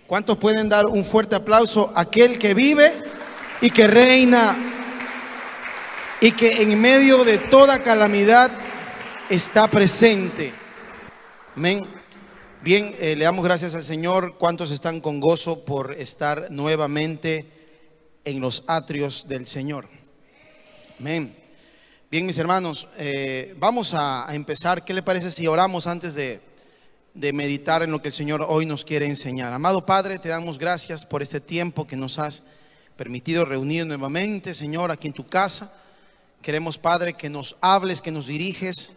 ¿Cuántos pueden dar un fuerte aplauso a aquel que vive y que reina y que en medio de toda calamidad está presente? Amén. Bien, le damos gracias al Señor. ¿Cuántos están con gozo por estar nuevamente en los atrios del Señor? Amén. Bien, mis hermanos, vamos a empezar. ¿Qué le parece si oramos antes de meditar en lo que el Señor hoy nos quiere enseñar? Amado Padre, te damos gracias por este tiempo que nos has permitido reunir nuevamente, Señor, aquí en tu casa. Queremos, Padre, que nos hables, que nos dirijas,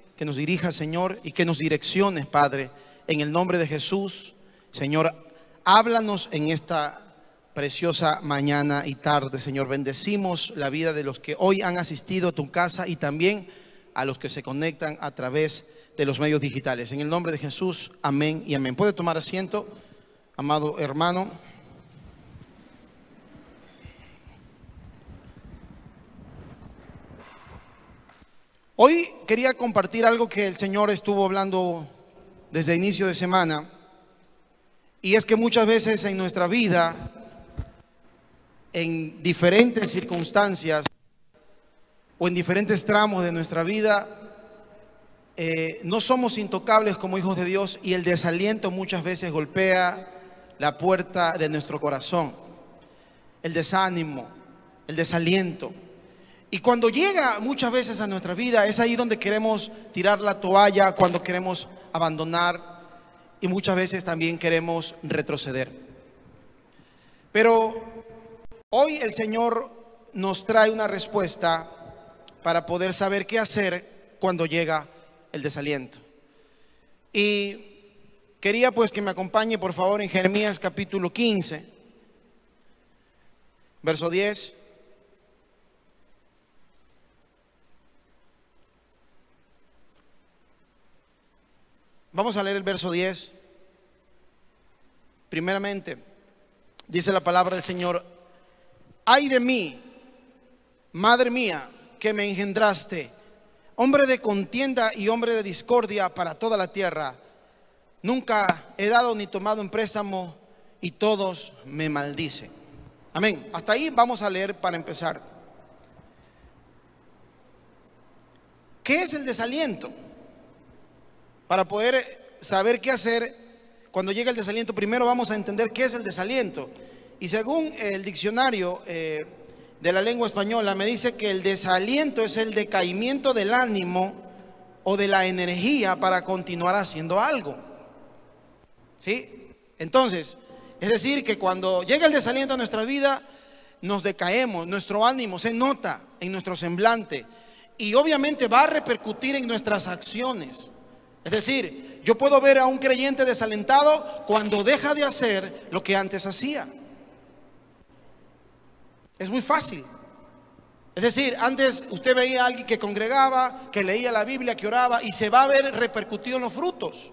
Señor, y que nos direcciones, Padre, en el nombre de Jesús. Señor, háblanos en esta preciosa mañana y tarde, Señor. Bendecimos la vida de los que hoy han asistido a tu casa y también a los que se conectan a través de los medios digitales. En el nombre de Jesús, amén y amén. Puede tomar asiento, amado hermano. Hoy quería compartir algo que el Señor estuvo hablando desde inicio de semana, y es que muchas veces en nuestra vida, en diferentes circunstancias o en diferentes tramos de nuestra vida, no somos intocables como hijos de Dios, y el desaliento muchas veces golpea la puerta de nuestro corazón. El desánimo, el desaliento. Y cuando llega muchas veces a nuestra vida, es ahí donde queremos tirar la toalla, cuando queremos abandonar, y muchas veces también queremos retroceder. Pero hoy el Señor nos trae una respuesta para poder saber qué hacer cuando llega el desaliento. Y quería pues que me acompañe por favor en Jeremías capítulo 15, verso 10. Vamos a leer el verso 10. Primeramente, dice la palabra del Señor: ay de mí, madre mía, que me engendraste, hombre de contienda y hombre de discordia para toda la tierra. Nunca he dado ni tomado en préstamo, y todos me maldicen. Amén. Hasta ahí vamos a leer para empezar. ¿Qué es el desaliento? Para poder saber qué hacer cuando llega el desaliento, primero vamos a entender qué es el desaliento. Y según el diccionario de la lengua española, me dice que el desaliento es el decaimiento del ánimo o de la energía para continuar haciendo algo. ¿Sí? Entonces, es decir, que cuando llega el desaliento a nuestra vida, nos decaemos, nuestro ánimo se nota en nuestro semblante y obviamente va a repercutir en nuestras acciones. Es decir, yo puedo ver a un creyente desalentado cuando deja de hacer lo que antes hacía. Es muy fácil. Es decir, antes usted veía a alguien que congregaba, que leía la Biblia, que oraba, y se va a ver repercutido en los frutos.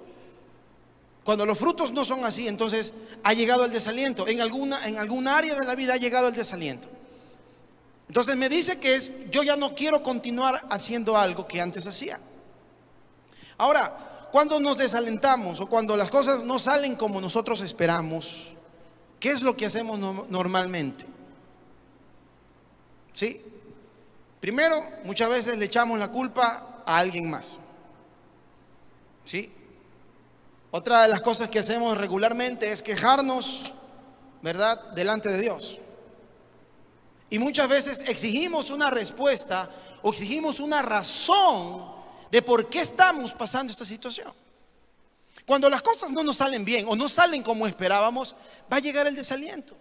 Cuando los frutos no son así, entonces ha llegado el desaliento. En alguna área de la vida ha llegado el desaliento. Entonces me dice que yo ya no quiero continuar haciendo algo que antes hacía. Ahora, cuando nos desalentamos o cuando las cosas no salen como nosotros esperamos, ¿qué es lo que hacemos normalmente? ¿Sí? Primero, muchas veces le echamos la culpa a alguien más. ¿Sí? Otra de las cosas que hacemos regularmente es quejarnos, ¿verdad?, delante de Dios. Y muchas veces exigimos una respuesta o exigimos una razón de por qué estamos pasando esta situación. Cuando las cosas no nos salen bien o no salen como esperábamos, va a llegar el desaliento,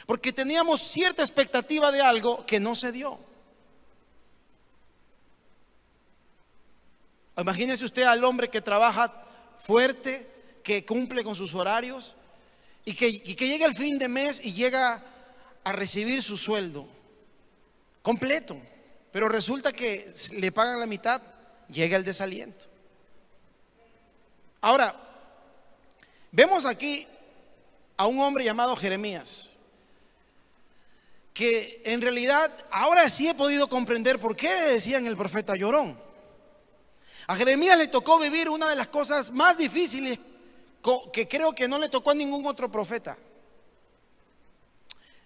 porque teníamos cierta expectativa de algo que no se dio. Imagínese usted al hombre que trabaja fuerte, que cumple con sus horarios y que llega el fin de mes y llega a recibir su sueldo completo, pero resulta que le pagan la mitad. Llega el desaliento. Ahora, vemos aquí a un hombre llamado Jeremías, que en realidad ahora sí he podido comprender por qué le decían el profeta llorón. A Jeremías le tocó vivir una de las cosas más difíciles que creo que no le tocó a ningún otro profeta.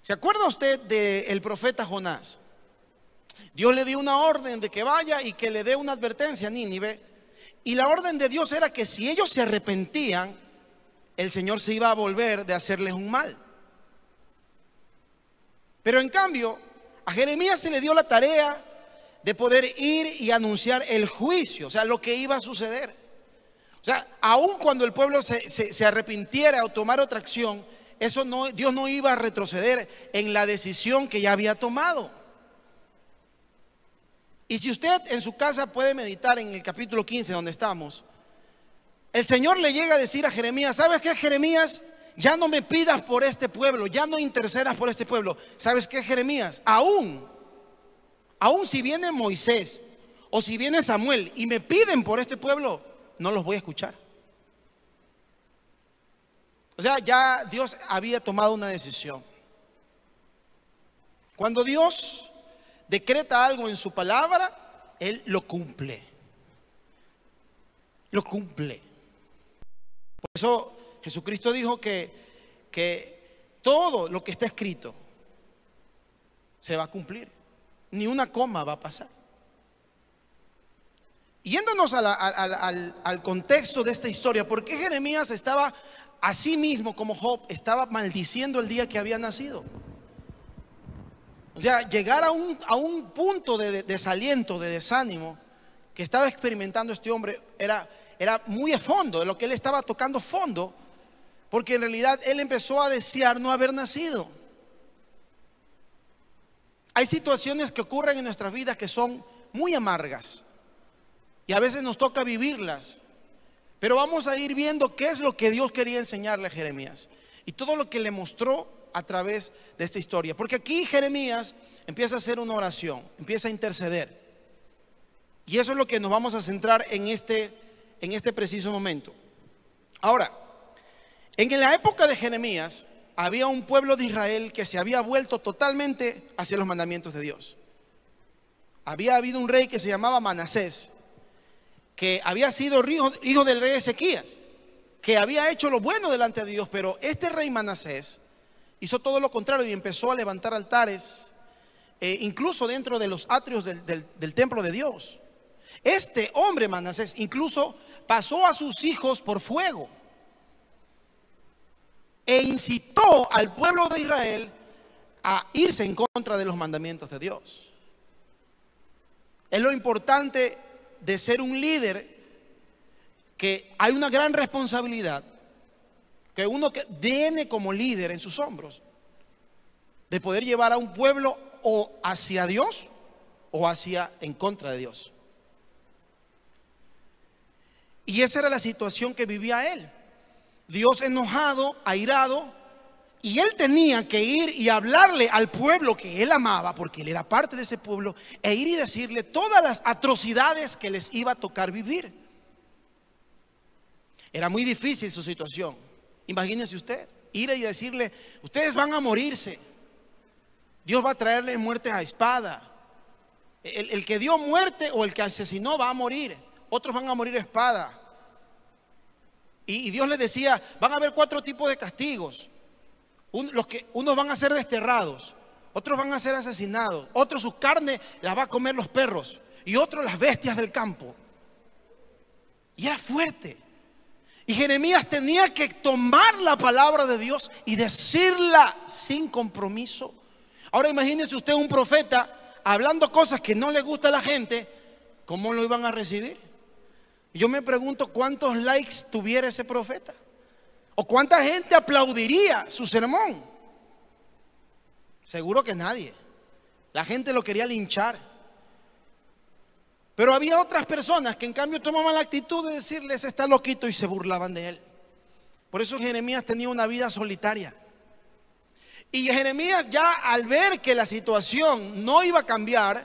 ¿Se acuerda usted del profeta Jonás? Dios le dio una orden de que vaya y que le dé una advertencia a Nínive. Y la orden de Dios era que si ellos se arrepentían, el Señor se iba a volver de hacerles un mal. Pero en cambio, a Jeremías se le dio la tarea de poder ir y anunciar el juicio, o sea, lo que iba a suceder. O sea, aun cuando el pueblo se arrepintiera o tomara otra acción, Dios no iba a retroceder en la decisión que ya había tomado. Y si usted en su casa puede meditar en el capítulo 15 donde estamos, el Señor le llega a decir a Jeremías: ¿sabes qué, Jeremías? Ya no me pidas por este pueblo, ya no intercedas por este pueblo. ¿Sabes qué, Jeremías? Aún si viene Moisés o si viene Samuel y me piden por este pueblo, no los voy a escuchar. O sea, ya Dios había tomado una decisión. Cuando Dios decreta algo en su palabra, Él lo cumple. Lo cumple. Por eso Jesucristo dijo que todo lo que está escrito se va a cumplir. Ni una coma va a pasar. Yéndonos al contexto de esta historia, ¿por qué Jeremías estaba a sí mismo como Job, estaba maldiciendo el día que había nacido? O sea, llegar a un punto de desaliento, de desánimo que estaba experimentando este hombre era muy a fondo, de lo que él estaba tocando fondo, porque en realidad él empezó a desear no haber nacido. Hay situaciones que ocurren en nuestras vidas que son muy amargas y a veces nos toca vivirlas, pero vamos a ir viendo qué es lo que Dios quería enseñarle a Jeremías y todo lo que le mostró a través de esta historia. Porque aquí Jeremías empieza a hacer una oración, empieza a interceder, y eso es lo que nos vamos a centrar en este preciso momento. Ahora, en la época de Jeremías había un pueblo de Israel que se había vuelto totalmente hacia los mandamientos de Dios. Había habido un rey que se llamaba Manasés, que había sido hijo del rey Ezequías, que había hecho lo bueno delante de Dios, pero este rey Manasés hizo todo lo contrario y empezó a levantar altares, incluso dentro de los atrios del templo de Dios. Este hombre Manasés incluso pasó a sus hijos por fuego e incitó al pueblo de Israel a irse en contra de los mandamientos de Dios. Es lo importante de ser un líder, que hay una gran responsabilidad que uno tiene como líder en sus hombros, de poder llevar a un pueblo o hacia Dios o hacia en contra de Dios. Y esa era la situación que vivía él. Dios enojado, airado, y él tenía que ir y hablarle al pueblo que él amaba, porque él era parte de ese pueblo, e ir y decirle todas las atrocidades que les iba a tocar vivir. Era muy difícil su situación. Imagínese usted, ir y decirle: ustedes van a morirse, Dios va a traerles muerte a espada. El que dio muerte o el que asesinó va a morir, otros van a morir a espada. Y Dios les decía: van a haber 4 tipos de castigos. Unos van a ser desterrados, otros van a ser asesinados, otros su carne la va a comer los perros y otros las bestias del campo. Y era fuerte. Y Jeremías tenía que tomar la palabra de Dios y decirla sin compromiso. Ahora imagínese usted un profeta hablando cosas que no le gusta a la gente, ¿cómo lo iban a recibir? Yo me pregunto cuántos likes tuviera ese profeta, o cuánta gente aplaudiría su sermón. Seguro que nadie. La gente lo quería linchar. Pero había otras personas que en cambio tomaban la actitud de decirles: está loquito, y se burlaban de él. Por eso Jeremías tenía una vida solitaria. Y Jeremías, ya al ver que la situación no iba a cambiar,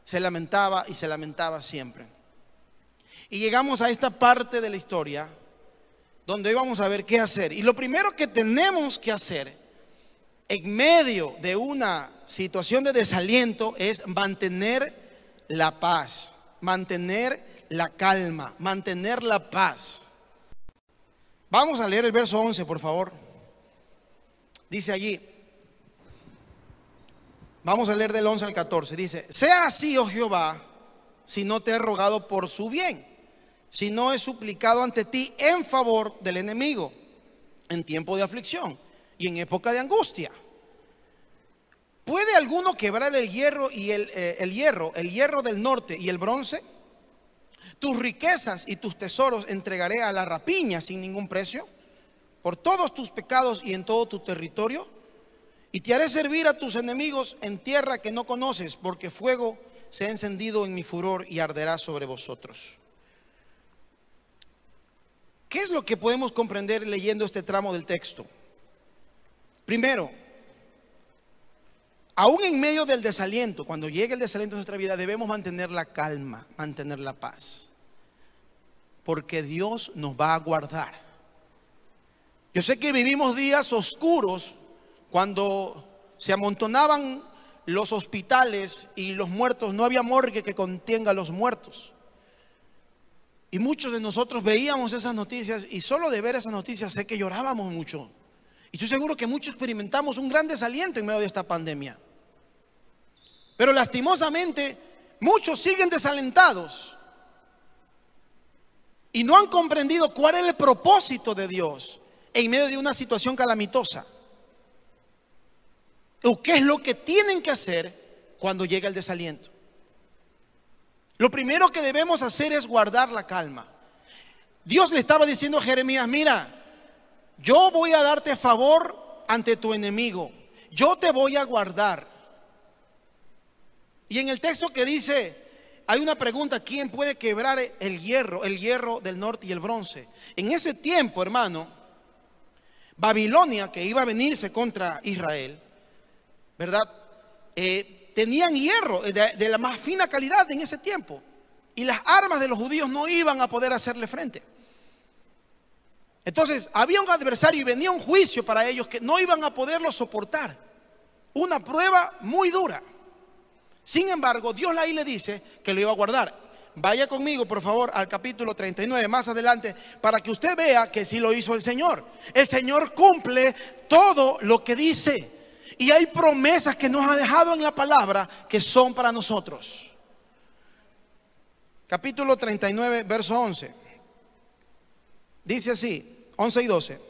se lamentaba y se lamentaba siempre. Y llegamos a esta parte de la historia donde hoy vamos a ver qué hacer. Y lo primero que tenemos que hacer en medio de una situación de desaliento es mantener la paz, mantener la calma, mantener la paz. Vamos a leer el verso 11, por favor. Dice allí, vamos a leer del 11 al 14. Dice: sea así, oh Jehová, si no te he rogado por su bien, si no he suplicado ante ti en favor del enemigo, en tiempo de aflicción y en época de angustia. ¿Puede alguno quebrar el hierro y el hierro del norte y el bronce? Tus riquezas y tus tesoros entregaré a la rapiña sin ningún precio, por todos tus pecados y en todo tu territorio. Y te haré servir a tus enemigos en tierra que no conoces, porque fuego se ha encendido en mi furor y arderá sobre vosotros. ¿Qué es lo que podemos comprender leyendo este tramo del texto? Primero, aún en medio del desaliento, cuando llegue el desaliento en nuestra vida, debemos mantener la calma, mantener la paz, porque Dios nos va a guardar. Yo sé que vivimos días oscuros cuando se amontonaban los hospitales y los muertos. No había morgue que contenga a los muertos. Y muchos de nosotros veíamos esas noticias, y solo de ver esas noticias sé que llorábamos mucho. Y estoy seguro que muchos experimentamos un gran desaliento en medio de esta pandemia. Pero lastimosamente muchos siguen desalentados y no han comprendido cuál es el propósito de Dios en medio de una situación calamitosa, o qué es lo que tienen que hacer cuando llega el desaliento. Lo primero que debemos hacer es guardar la calma. Dios le estaba diciendo a Jeremías: mira, yo voy a darte favor ante tu enemigo, yo te voy a guardar. Y en el texto que dice, hay una pregunta: ¿quién puede quebrar el hierro del norte y el bronce? En ese tiempo, hermano, Babilonia, que iba a venirse contra Israel, ¿verdad? Tenían hierro de la más fina calidad en ese tiempo, y las armas de los judíos no iban a poder hacerle frente. Entonces había un adversario y venía un juicio para ellos que no iban a poderlo soportar. Una prueba muy dura. Sin embargo, Dios ahí le dice que lo iba a guardar. Vaya conmigo, por favor, al capítulo 39, más adelante, para que usted vea que sí lo hizo el Señor. El Señor cumple todo lo que dice. Y hay promesas que nos ha dejado en la palabra que son para nosotros. Capítulo 39, verso 11. Dice así, 11 y 12.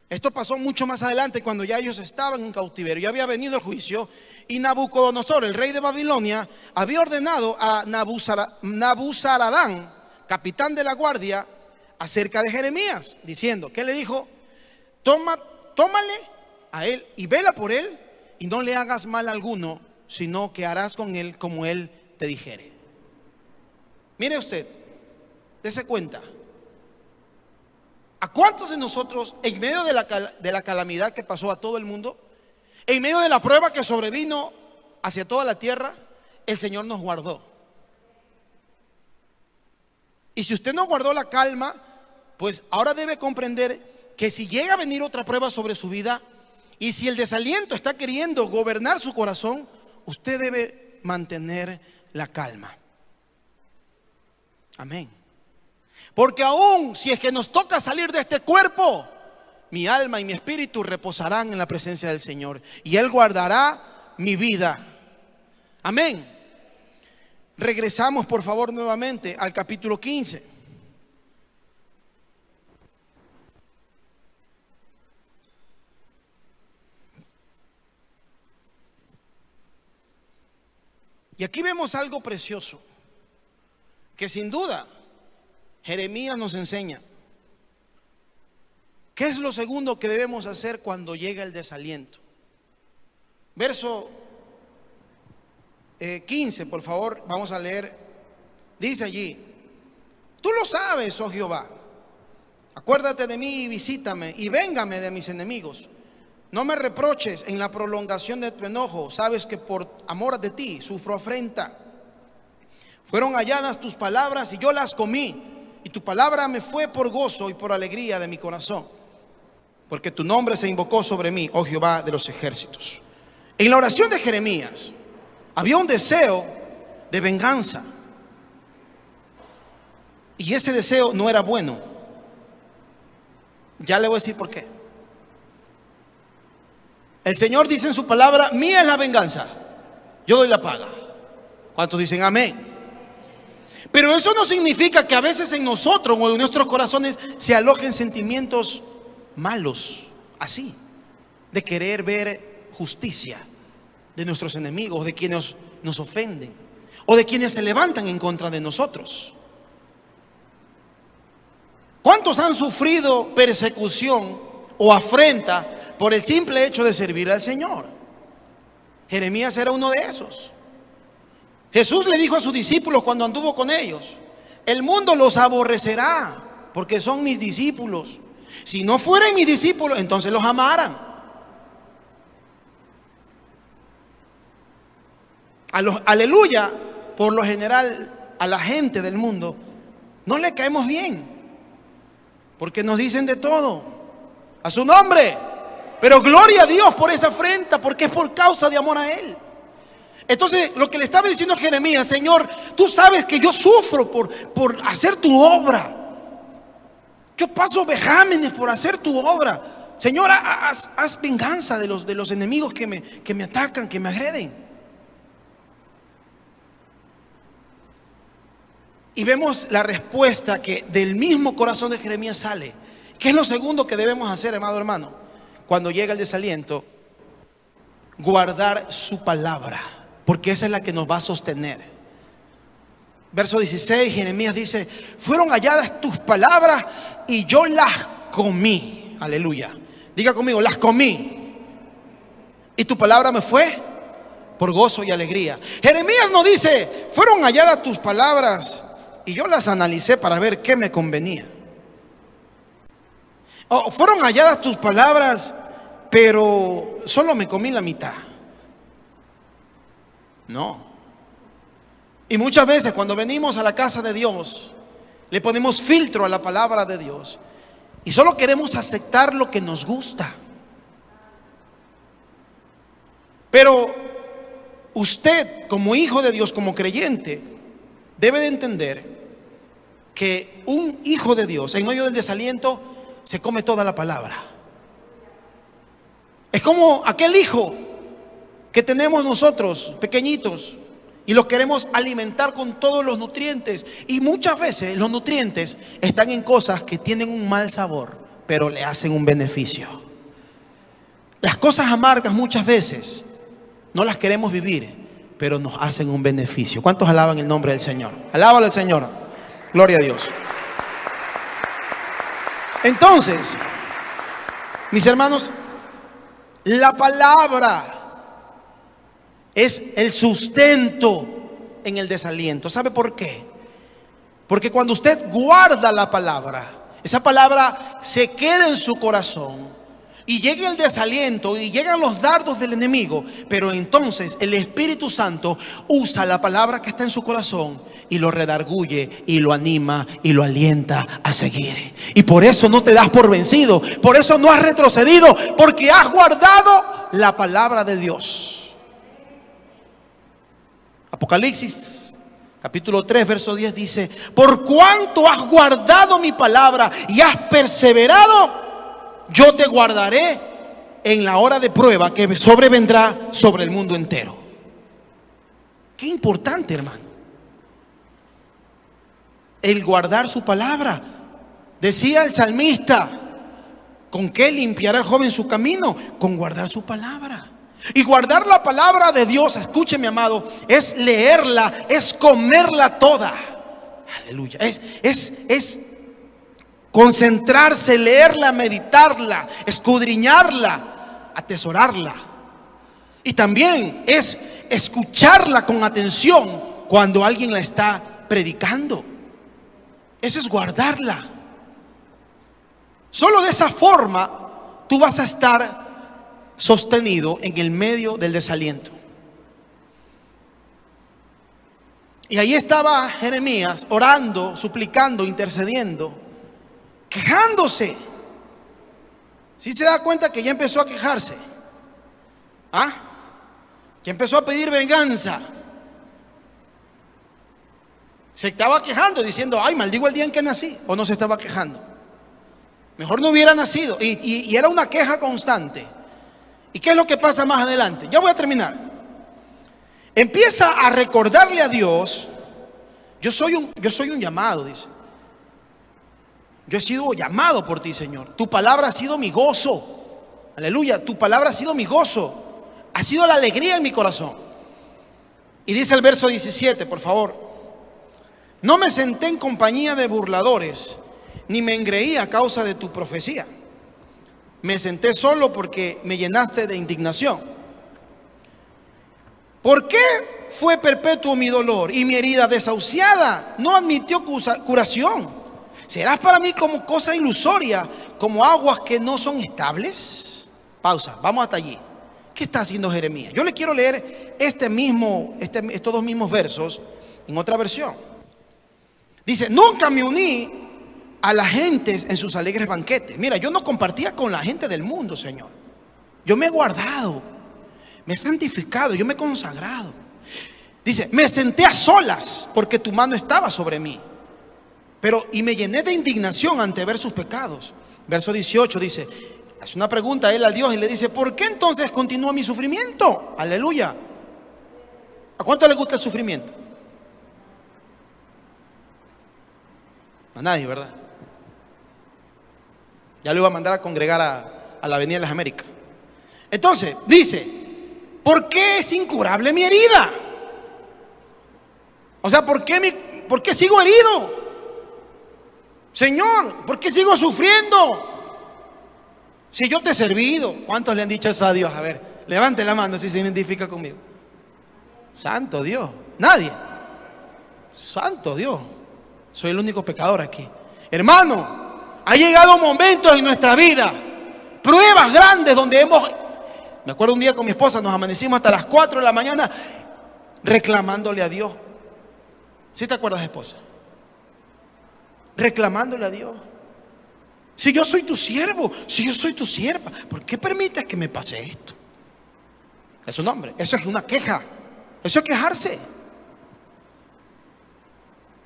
Esto pasó mucho más adelante, cuando ya ellos estaban en cautiverio. Ya había venido el juicio, y Nabucodonosor, el rey de Babilonia, había ordenado a Nabuzaradán, capitán de la guardia, acerca de Jeremías, diciendo, ¿qué le dijo? Tómale a él y vela por él, y no le hagas mal alguno, sino que harás con él como él te dijere. Mire usted, dése cuenta. ¿A cuántos de nosotros, en medio de la calamidad que pasó a todo el mundo, en medio de la prueba que sobrevino hacia toda la tierra, el Señor nos guardó? Y si usted no guardó la calma, pues ahora debe comprender que si llega a venir otra prueba sobre su vida, y si el desaliento está queriendo gobernar su corazón, usted debe mantener la calma. Amén. Porque aún si es que nos toca salir de este cuerpo, mi alma y mi espíritu reposarán en la presencia del Señor, y Él guardará mi vida. Amén. Regresamos, por favor, nuevamente al capítulo 15. Y aquí vemos algo precioso que sin duda Jeremías nos enseña. ¿Qué es lo segundo que debemos hacer cuando llega el desaliento? Verso 15, por favor, vamos a leer. Dice allí: tú lo sabes, oh Jehová, acuérdate de mí y visítame, y véngame de mis enemigos. No me reproches en la prolongación de tu enojo. Sabes que por amor de ti sufro afrenta. Fueron halladas tus palabras y yo las comí, y tu palabra me fue por gozo y por alegría de mi corazón, porque tu nombre se invocó sobre mí, oh Jehová de los ejércitos. En la oración de Jeremías había un deseo de venganza. Y ese deseo no era bueno. Ya le voy a decir por qué. El Señor dice en su palabra: mía es la venganza, yo doy la paga. ¿Cuántos dicen amén? Pero eso no significa que a veces en nosotros o en nuestros corazones se alojen sentimientos malos, así, de querer ver justicia de nuestros enemigos, de quienes nos ofenden o de quienes se levantan en contra de nosotros. ¿Cuántos han sufrido persecución o afrenta por el simple hecho de servir al Señor? Jeremías era uno de esos. Jesús le dijo a sus discípulos cuando anduvo con ellos: el mundo los aborrecerá porque son mis discípulos. Si no fueran mis discípulos, entonces los amaran. Aleluya, por lo general a la gente del mundo no le caemos bien, porque nos dicen de todo a su nombre. Pero gloria a Dios por esa afrenta, porque es por causa de amor a Él. Entonces lo que le estaba diciendo a Jeremías: Señor, tú sabes que yo sufro por hacer tu obra. Yo paso vejámenes por hacer tu obra. Señor, haz venganza de los enemigos que me atacan, que me agreden. Y vemos la respuesta que del mismo corazón de Jeremías sale. ¿Qué es lo segundo que debemos hacer, amado hermano? Cuando llega el desaliento: guardar su palabra, porque esa es la que nos va a sostener. Verso 16, Jeremías dice: fueron halladas tus palabras y yo las comí. Aleluya. Diga conmigo: las comí. Y tu palabra me fue por gozo y alegría. Jeremías no dice: fueron halladas tus palabras y yo las analicé para ver qué me convenía. O fueron halladas tus palabras, pero solo me comí la mitad. No. Y muchas veces cuando venimos a la casa de Dios, le ponemos filtro a la palabra de Dios y solo queremos aceptar lo que nos gusta. Pero usted, como hijo de Dios, como creyente, debe de entender que un hijo de Dios en medio del desaliento se come toda la palabra. Es como aquel hijo que tenemos nosotros, pequeñitos, y los queremos alimentar con todos los nutrientes. Y muchas veces los nutrientes están en cosas que tienen un mal sabor, pero le hacen un beneficio. Las cosas amargas muchas veces no las queremos vivir, pero nos hacen un beneficio. ¿Cuántos alaban el nombre del Señor? Alábalo al Señor. Gloria a Dios. Entonces, mis hermanos, la palabra es el sustento en el desaliento. ¿Sabe por qué? Porque cuando usted guarda la palabra, esa palabra se queda en su corazón y llega el desaliento y llegan los dardos del enemigo, pero entonces el Espíritu Santo usa la palabra que está en su corazón y lo redarguye y lo anima y lo alienta a seguir. Y por eso no te das por vencido, por eso no has retrocedido, porque has guardado la palabra de Dios. Apocalipsis capítulo 3 verso 10 dice: por cuanto has guardado mi palabra y has perseverado, yo te guardaré en la hora de prueba que sobrevendrá sobre el mundo entero. Qué importante, hermano, el guardar su palabra. Decía el salmista: ¿con qué limpiará el joven su camino? Con guardar su palabra. Y guardar la palabra de Dios, escúcheme, amado, es leerla, es comerla toda. Aleluya. Es concentrarse, leerla, meditarla, escudriñarla, atesorarla. Y también es escucharla con atención cuando alguien la está predicando. Eso es guardarla. Solo de esa forma tú vas a estar sostenido en el medio del desaliento. Y ahí estaba Jeremías orando, suplicando, intercediendo, quejándose. ¿Sí se da cuenta que ya empezó a quejarse? ¿Ah? Ya empezó a pedir venganza. Se estaba quejando diciendo, ay, maldigo el día en que nací. ¿O no se estaba quejando? Mejor no hubiera nacido. Y era una queja constante. ¿Y qué es lo que pasa más adelante? Ya voy a terminar. Empieza a recordarle a Dios, yo soy un llamado, dice. Yo he sido llamado por ti, Señor. Tu palabra ha sido mi gozo. Aleluya, tu palabra ha sido mi gozo. Ha sido la alegría en mi corazón. Y dice el verso 17, por favor. No me senté en compañía de burladores, ni me engreí a causa de tu profecía. Me senté solo porque me llenaste de indignación. ¿Por qué fue perpetuo mi dolor y mi herida desahuciada no admitió curación? ¿Serás para mí como cosa ilusoria, como aguas que no son estables? Pausa, vamos hasta allí. ¿Qué está haciendo Jeremías? Yo le quiero leer estos dos mismos versos en otra versión. Dice, nunca me uní a las gentes en sus alegres banquetes. Mira, yo no compartía con la gente del mundo, Señor. Yo me he guardado, me he santificado, yo me he consagrado. Dice, me senté a solas porque tu mano estaba sobre mí. Y me llené de indignación ante ver sus pecados. Verso 18 dice, hace una pregunta a él a Dios y le dice, ¿por qué entonces continúa mi sufrimiento? Aleluya. ¿A cuánto le gusta el sufrimiento? A nadie, ¿verdad? Ya lo iba a mandar a congregar a la Avenida de las Américas. Entonces, dice, ¿por qué es incurable mi herida? O sea, ¿por qué sigo herido? Señor, ¿por qué sigo sufriendo? Si yo te he servido. ¿Cuántos le han dicho eso a Dios? A ver, levante la mano si se identifica conmigo. Santo Dios. Nadie. Santo Dios. Soy el único pecador aquí. Hermano, ha llegado momentos en nuestra vida, pruebas grandes donde me acuerdo un día con mi esposa, nos amanecimos hasta las 4 de la mañana reclamándole a Dios. ¿Sí te acuerdas, esposa? Reclamándole a Dios. Si yo soy tu siervo, si yo soy tu sierva, ¿por qué permites que me pase esto? Es un nombre, eso es una queja, eso es quejarse.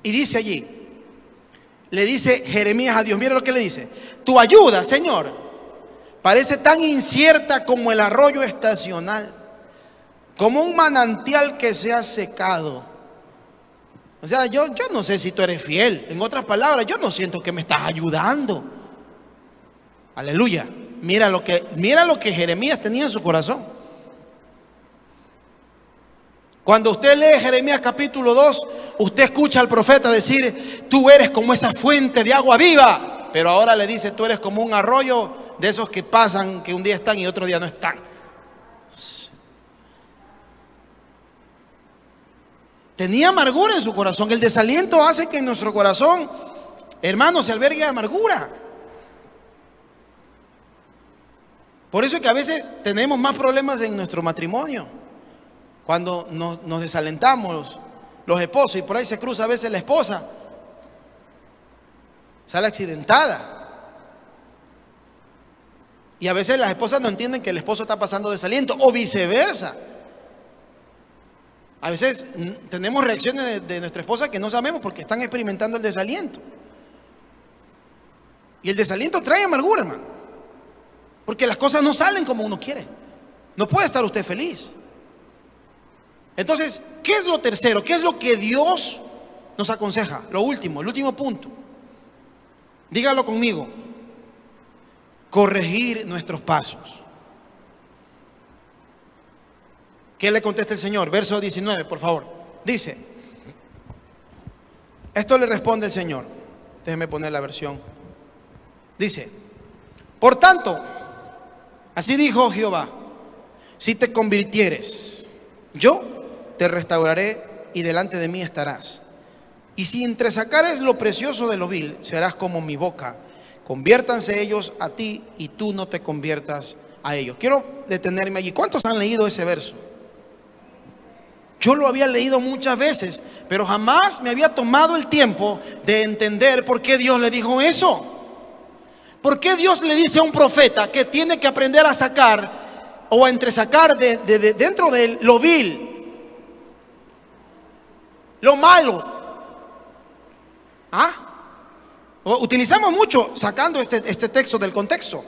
Y dice allí, le dice Jeremías a Dios, mira lo que le dice, tu ayuda, Señor, parece tan incierta como el arroyo estacional, como un manantial que se ha secado. O sea, yo no sé si tú eres fiel. En otras palabras, yo no siento que me estás ayudando. Aleluya. Mira lo que Jeremías tenía en su corazón. Cuando usted lee Jeremías capítulo 2, usted escucha al profeta decir, tú eres como esa fuente de agua viva. Pero ahora le dice, tú eres como un arroyo de esos que pasan, que un día están y otro día no están. Tenía amargura en su corazón. El desaliento hace que en nuestro corazón, hermano, se albergue amargura. Por eso es que a veces tenemos más problemas en nuestro matrimonio. Cuando nos desalentamos los esposos y por ahí se cruza a veces la esposa, sale accidentada. Y a veces las esposas no entienden que el esposo está pasando desaliento o viceversa. A veces tenemos reacciones de nuestra esposa que no sabemos porque están experimentando el desaliento. Y el desaliento trae amargura, hermano. Porque las cosas no salen como uno quiere. No puede estar usted feliz. Entonces, ¿qué es lo tercero? ¿Qué es lo que Dios nos aconseja? Lo último, el último punto. Dígalo conmigo. Corregir nuestros pasos. ¿Qué le contesta el Señor? Verso 19, por favor. Dice, esto le responde el Señor. Déjeme poner la versión. Dice, por tanto, así dijo Jehová, si te convirtieres, yo te restauraré y delante de mí estarás. Y si entresacares lo precioso de lo vil, serás como mi boca. Conviértanse ellos a ti y tú no te conviertas a ellos. Quiero detenerme allí. ¿Cuántos han leído ese verso? Yo lo había leído muchas veces, pero jamás me había tomado el tiempo de entender por qué Dios le dijo eso. ¿Por qué Dios le dice a un profeta que tiene que aprender a sacar o a entresacar dentro de él lo vil, lo malo, ¿Ah? Utilizamos mucho sacando este texto del contexto.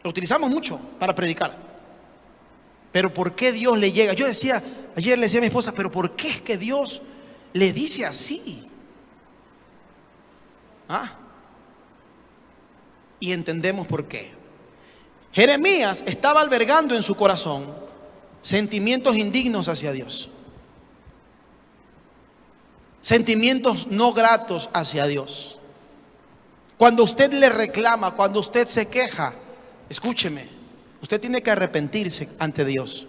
Lo utilizamos mucho para predicar. Pero ¿por qué Dios le llega? Yo decía, ayer le decía a mi esposa, pero ¿por qué es que Dios le dice así? ¿Ah? Y entendemos por qué. Jeremías estaba albergando en su corazón sentimientos indignos hacia Dios, sentimientos no gratos hacia Dios. Cuando usted le reclama, cuando usted se queja, escúcheme, usted tiene que arrepentirse ante Dios.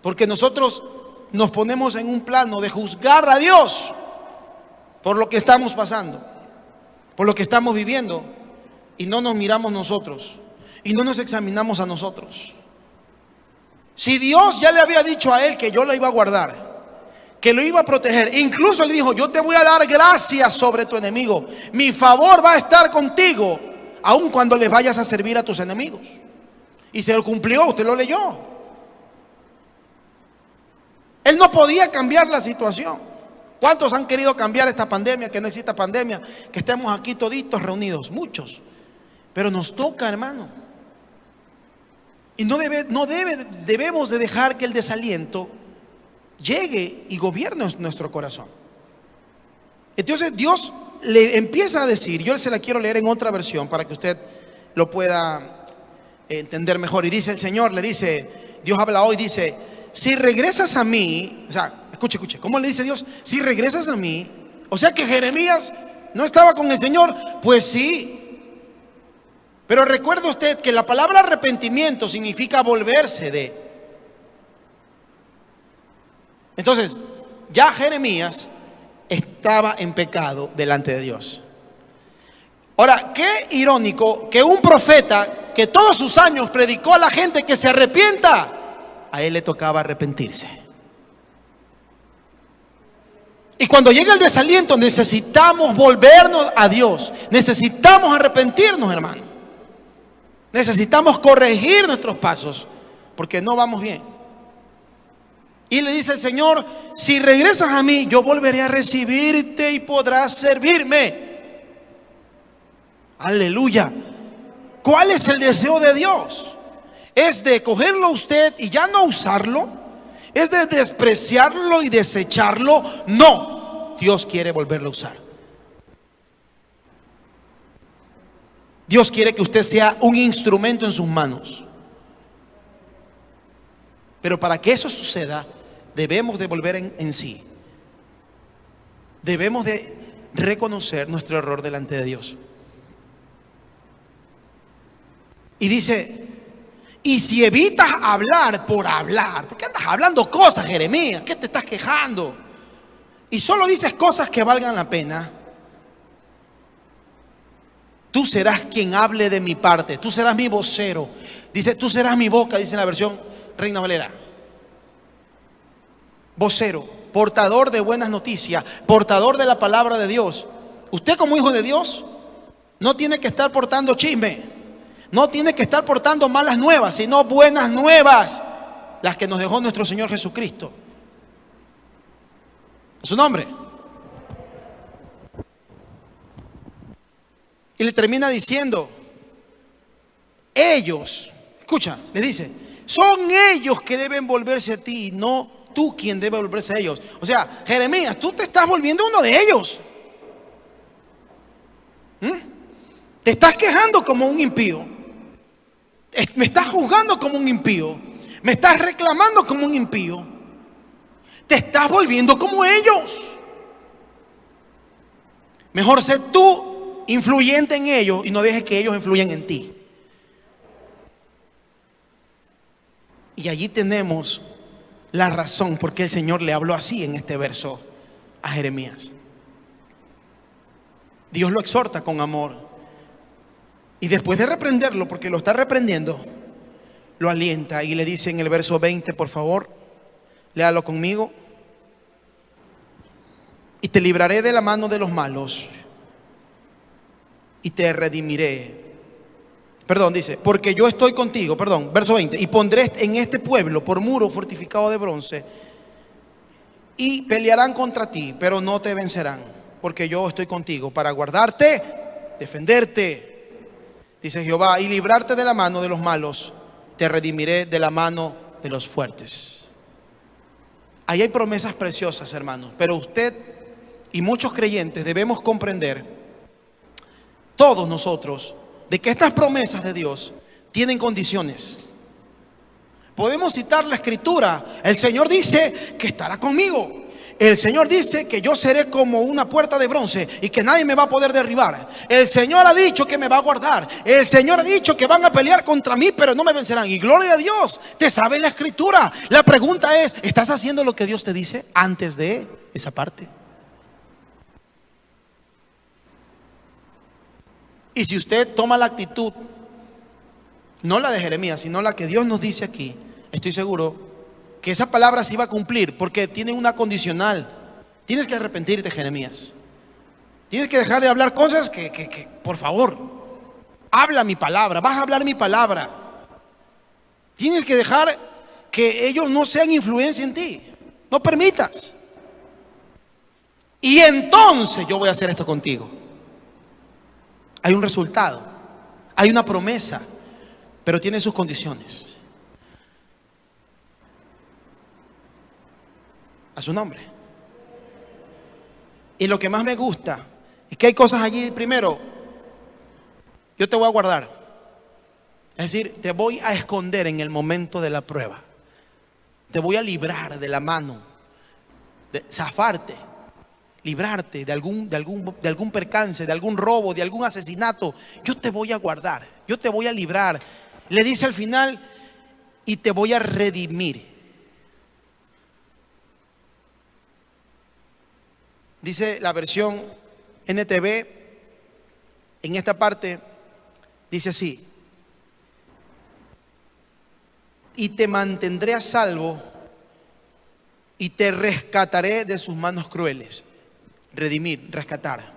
Porque nosotros nos ponemos en un plano de juzgar a Dios por lo que estamos pasando, por lo que estamos viviendo, y no nos miramos nosotros y no nos examinamos a nosotros. Si Dios ya le había dicho a él que yo lo iba a guardar, que lo iba a proteger, incluso le dijo, yo te voy a dar gracia sobre tu enemigo, mi favor va a estar contigo aun cuando les vayas a servir a tus enemigos. Y se lo cumplió, usted lo leyó. Él no podía cambiar la situación. ¿Cuántos han querido cambiar esta pandemia, que no exista pandemia, que estemos aquí toditos reunidos? Muchos. Pero nos toca, hermano. Y debemos de dejar que el desaliento llegue y gobierne nuestro corazón. Entonces Dios le empieza a decir, yo se la quiero leer en otra versión para que usted lo pueda entender mejor. Y dice el Señor, le dice, Dios habla hoy, dice, si regresas a mí, o sea, escuche, ¿cómo le dice Dios? Si regresas a mí, o sea que Jeremías no estaba con el Señor. Pues sí, pero recuerde usted que la palabra arrepentimiento significa volverse de. Entonces, ya Jeremías estaba en pecado delante de Dios. Ahora, qué irónico que un profeta que todos sus años predicó a la gente que se arrepienta, a él le tocaba arrepentirse. Y cuando llega el desaliento, necesitamos volvernos a Dios. Necesitamos arrepentirnos, hermano. Necesitamos corregir nuestros pasos, porque no vamos bien. Y le dice el Señor, si regresas a mí, yo volveré a recibirte y podrás servirme. Aleluya. ¿Cuál es el deseo de Dios? ¿Es de cogerlo usted y ya no usarlo? ¿Es de despreciarlo y desecharlo? No, Dios quiere volverlo a usar. Dios quiere que usted sea un instrumento en sus manos. Pero para que eso suceda, debemos de volver en sí. Debemos de reconocer nuestro error delante de Dios. Y dice, y si evitas hablar por hablar, ¿por qué andas hablando cosas, Jeremías? ¿Qué te estás quejando? Y solo dices cosas que valgan la pena. Tú serás quien hable de mi parte, tú serás mi vocero. Dice, tú serás mi boca, dice en la versión Reina Valera. Vocero, portador de buenas noticias, portador de la palabra de Dios. Usted como hijo de Dios no tiene que estar portando chisme, no tiene que estar portando malas nuevas, sino buenas nuevas, las que nos dejó nuestro Señor Jesucristo. ¿A su nombre? Y le termina diciendo, ellos, escucha, le dice, son ellos que deben volverse a ti, no tú quien debe volverse a ellos. O sea, Jeremías, tú te estás volviendo uno de ellos. Te estás quejando como un impío. Me estás juzgando como un impío. Me estás reclamando como un impío. Te estás volviendo como ellos. Mejor ser tú influyente en ellos y no dejes que ellos influyan en ti. Y allí tenemos la razón por qué el Señor le habló así en este verso a Jeremías. Dios lo exhorta con amor. Y después de reprenderlo, porque lo está reprendiendo, lo alienta y le dice en el verso 20, por favor, léalo conmigo. Y te libraré de la mano de los malos y te redimiré. Perdón, dice, porque yo estoy contigo, perdón, verso 20, y pondré en este pueblo por muro fortificado de bronce y pelearán contra ti, pero no te vencerán, porque yo estoy contigo para guardarte, defenderte, dice Jehová, y librarte de la mano de los malos. Te redimiré de la mano de los fuertes. Ahí hay promesas preciosas, hermanos, pero usted y muchos creyentes debemos comprender, todos nosotros, de que estas promesas de Dios tienen condiciones. Podemos citar la escritura. El Señor dice que estará conmigo. El Señor dice que yo seré como una puerta de bronce y que nadie me va a poder derribar. El Señor ha dicho que me va a guardar. El Señor ha dicho que van a pelear contra mí, pero no me vencerán. Y gloria a Dios, te sabe la escritura. La pregunta es, ¿estás haciendo lo que Dios te dice antes de esa parte? Y si usted toma la actitud, no la de Jeremías, sino la que Dios nos dice aquí, estoy seguro que esa palabra se iba a cumplir, porque tiene una condicional. Tienes que arrepentirte, Jeremías. Tienes que dejar de hablar cosas que por favor, habla mi palabra, vas a hablar mi palabra. Tienes que dejar que ellos no sean influencia en ti. No permitas. Y entonces yo voy a hacer esto contigo. Hay un resultado, hay una promesa, pero tiene sus condiciones. A su nombre. Y lo que más me gusta es que hay cosas allí. Primero, yo te voy a guardar. Es decir, te voy a esconder en el momento de la prueba. Te voy a librar de la mano, de zafarte, librarte de algún percance, de algún robo, de algún asesinato. Yo te voy a guardar, yo te voy a librar. Le dice al final, y te voy a redimir. Dice la versión NTV, en esta parte, dice así: y te mantendré a salvo y te rescataré de sus manos crueles. Redimir, rescatar.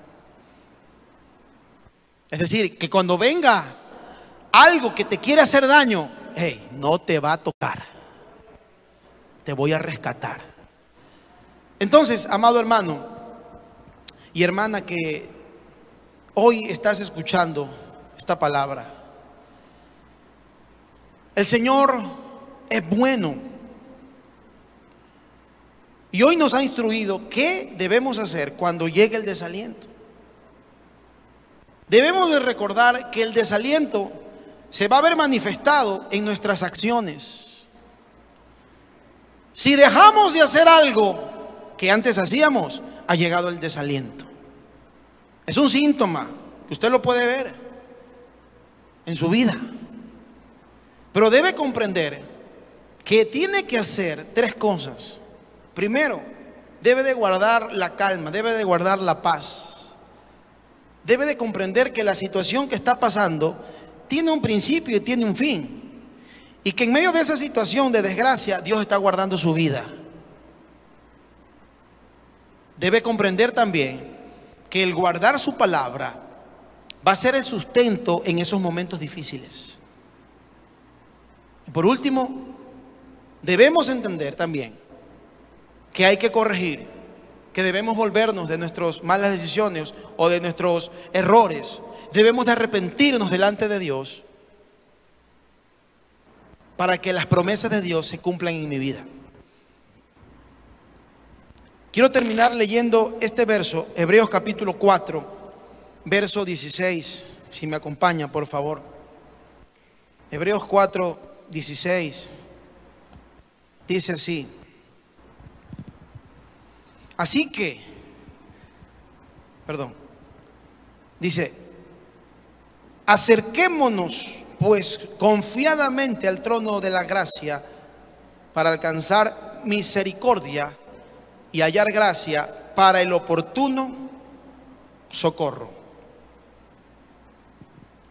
Es decir, que cuando venga algo que te quiere hacer daño, hey, no te va a tocar. Te voy a rescatar. Entonces, amado hermano y hermana que hoy estás escuchando esta palabra, el Señor es bueno. Y hoy nos ha instruido qué debemos hacer cuando llegue el desaliento. Debemos de recordar que el desaliento se va a ver manifestado en nuestras acciones. Si dejamos de hacer algo que antes hacíamos, ha llegado el desaliento. Es un síntoma, usted lo puede ver en su vida. Pero debe comprender que tiene que hacer tres cosas. Primero, debe de guardar la calma, debe de guardar la paz. Debe de comprender que la situación que está pasando tiene un principio y tiene un fin. Y que en medio de esa situación de desgracia, Dios está guardando su vida. Debe comprender también que el guardar su palabra va a ser el sustento en esos momentos difíciles. Y por último, debemos entender también que hay que corregir, que debemos volvernos de nuestras malas decisiones o de nuestros errores. Debemos de arrepentirnos delante de Dios para que las promesas de Dios se cumplan en mi vida. Quiero terminar leyendo este verso, Hebreos capítulo 4, verso 16. Si me acompaña, por favor. Hebreos 4, 16. Dice así: así que, dice, acerquémonos pues confiadamente al trono de la gracia para alcanzar misericordia y hallar gracia para el oportuno socorro.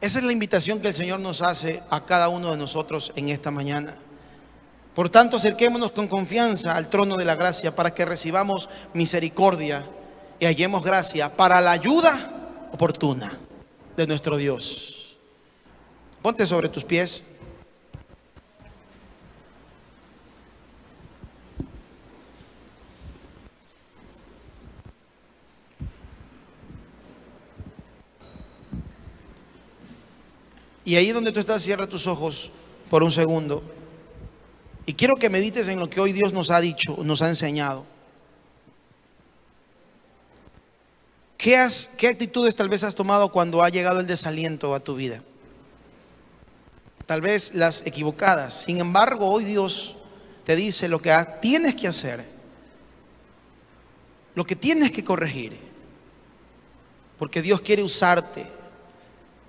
Esa es la invitación que el Señor nos hace a cada uno de nosotros en esta mañana. Por tanto, acerquémonos con confianza al trono de la gracia para que recibamos misericordia y hallemos gracia para la ayuda oportuna de nuestro Dios. Ponte sobre tus pies. Y ahí donde tú estás, cierra tus ojos por un segundo. Y quiero que medites en lo que hoy Dios nos ha dicho, nos ha enseñado. ¿Qué actitudes tal vez has tomado cuando ha llegado el desaliento a tu vida? Tal vez las equivocadas. Sin embargo, hoy Dios te dice lo que tienes que hacer, lo que tienes que corregir. Porque Dios quiere usarte,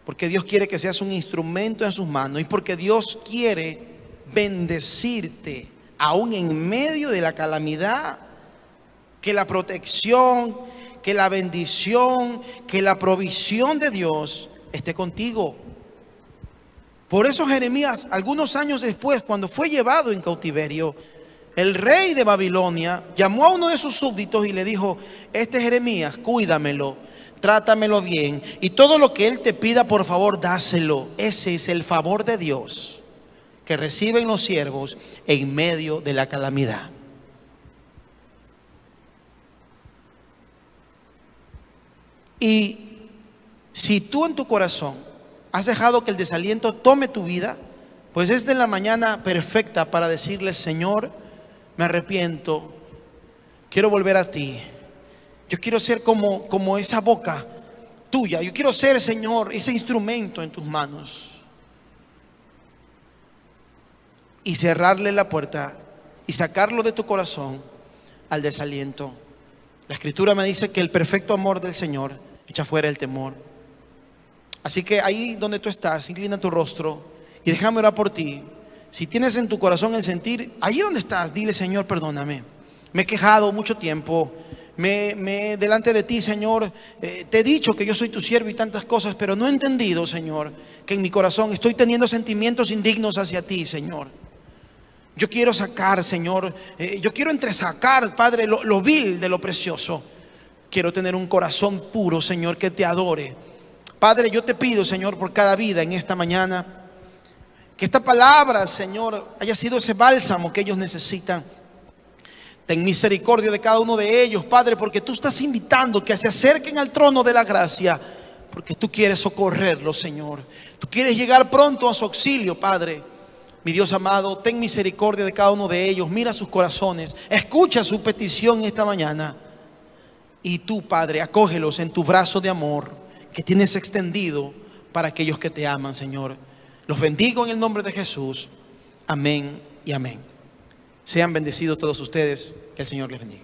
porque Dios quiere que seas un instrumento en sus manos, y porque Dios quiere bendecirte aún en medio de la calamidad. Que la protección, que la bendición, que la provisión de Dios esté contigo. Por eso Jeremías, algunos años después, cuando fue llevado en cautiverio, el rey de Babilonia llamó a uno de sus súbditos y le dijo: este Jeremías, cuídamelo, trátamelo bien, y todo lo que él te pida, por favor, dáselo. Ese es el favor de Dios que reciben los siervos en medio de la calamidad. Y si tú en tu corazón has dejado que el desaliento tome tu vida, pues esta es la mañana perfecta para decirle: Señor, me arrepiento, quiero volver a ti. Yo quiero ser como esa boca tuya. Yo quiero ser, Señor, ese instrumento en tus manos. Y cerrarle la puerta y sacarlo de tu corazón al desaliento. La Escritura me dice que el perfecto amor del Señor echa fuera el temor. Así que ahí donde tú estás, inclina tu rostro y déjame orar por ti. Si tienes en tu corazón el sentir, ahí donde estás, dile: Señor, perdóname. Me he quejado mucho tiempo. Delante de ti, Señor, te he dicho que yo soy tu siervo y tantas cosas, pero no he entendido, Señor, que en mi corazón estoy teniendo sentimientos indignos hacia ti, Señor. Yo quiero sacar, Señor, yo quiero entresacar, Padre, lo vil de lo precioso. Quiero tener un corazón puro, Señor, que te adore. Padre, yo te pido, Señor, por cada vida en esta mañana, que esta palabra, Señor, haya sido ese bálsamo que ellos necesitan. Ten misericordia de cada uno de ellos, Padre, porque tú estás invitando que se acerquen al trono de la gracia, porque tú quieres socorrerlos, Señor. Tú quieres llegar pronto a su auxilio, Padre. Mi Dios amado, ten misericordia de cada uno de ellos. Mira sus corazones, escucha su petición esta mañana. Y tú, Padre, acógelos en tu brazo de amor que tienes extendido para aquellos que te aman, Señor. Los bendigo en el nombre de Jesús. Amén y amén. Sean bendecidos todos ustedes. Que el Señor les bendiga.